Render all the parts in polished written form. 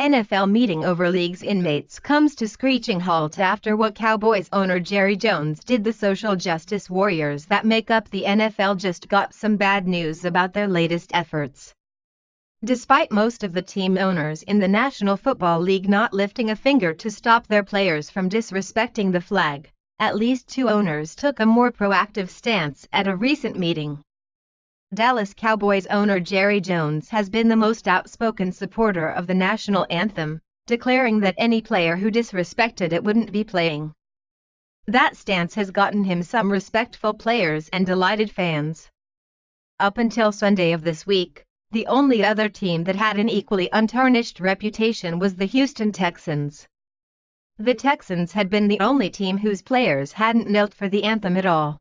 NFL meeting over league's inmates comes to screeching halt after what Cowboys owner Jerry Jones did. The social justice warriors that make up the NFL just got some bad news about their latest efforts. Despite most of the team owners in the National Football League not lifting a finger to stop their players from disrespecting the flag, at least two owners took a more proactive stance at a recent meeting. Dallas Cowboys owner Jerry Jones has been the most outspoken supporter of the National Anthem, declaring that any player who disrespected it wouldn't be playing. That stance has gotten him some respectful players and delighted fans. Up until Sunday of this week, the only other team that had an equally untarnished reputation was the Houston Texans. The Texans had been the only team whose players hadn't knelt for the anthem at all.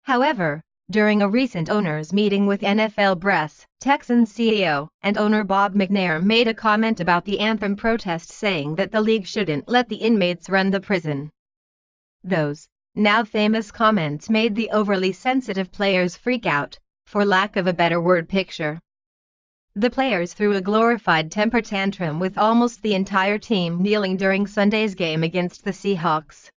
However, during a recent owners' meeting with NFL brass, Texans CEO and owner Bob McNair made a comment about the anthem protest, saying that the league shouldn't let the inmates run the prison. Those, now famous comments made the overly sensitive players freak out, for lack of a better word picture. The players threw a glorified temper tantrum with almost the entire team kneeling during Sunday's game against the Seahawks.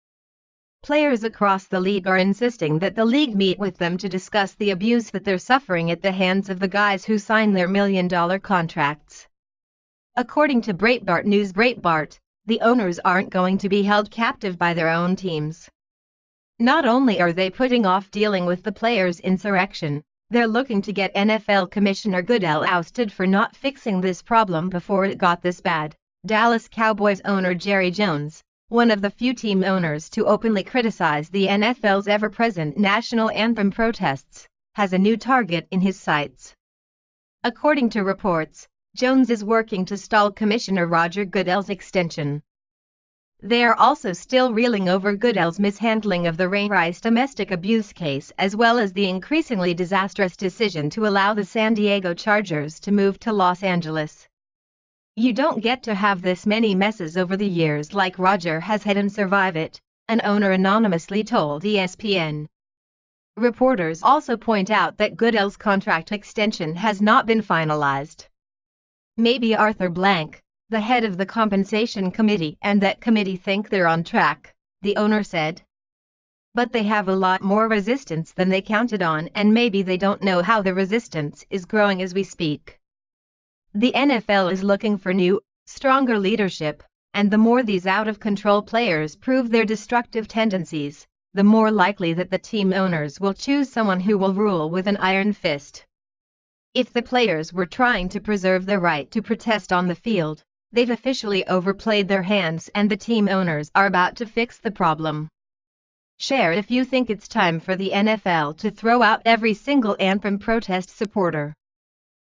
Players across the league are insisting that the league meet with them to discuss the abuse that they're suffering at the hands of the guys who sign their million-dollar contracts. According to Breitbart News, the owners aren't going to be held captive by their own teams. Not only are they putting off dealing with the players' insurrection, they're looking to get NFL Commissioner Goodell ousted for not fixing this problem before it got this bad. Dallas Cowboys owner Jerry Jones, one of the few team owners to openly criticize the NFL's ever-present National Anthem protests, has a new target in his sights. According to reports, Jones is working to stall Commissioner Roger Goodell's extension. They are also still reeling over Goodell's mishandling of the Ray Rice domestic abuse case, as well as the increasingly disastrous decision to allow the San Diego Chargers to move to Los Angeles. "You don't get to have this many messes over the years like Roger has had and survive it," an owner anonymously told ESPN. Reporters also point out that Goodell's contract extension has not been finalized. "Maybe Arthur Blank, the head of the compensation committee, and that committee think they're on track," the owner said. "But they have a lot more resistance than they counted on, and maybe they don't know how the resistance is growing as we speak." The NFL is looking for new, stronger leadership, and the more these out-of-control players prove their destructive tendencies, the more likely that the team owners will choose someone who will rule with an iron fist. If the players were trying to preserve their right to protest on the field, they've officially overplayed their hands, and the team owners are about to fix the problem. Share if you think it's time for the NFL to throw out every single anthem protest supporter.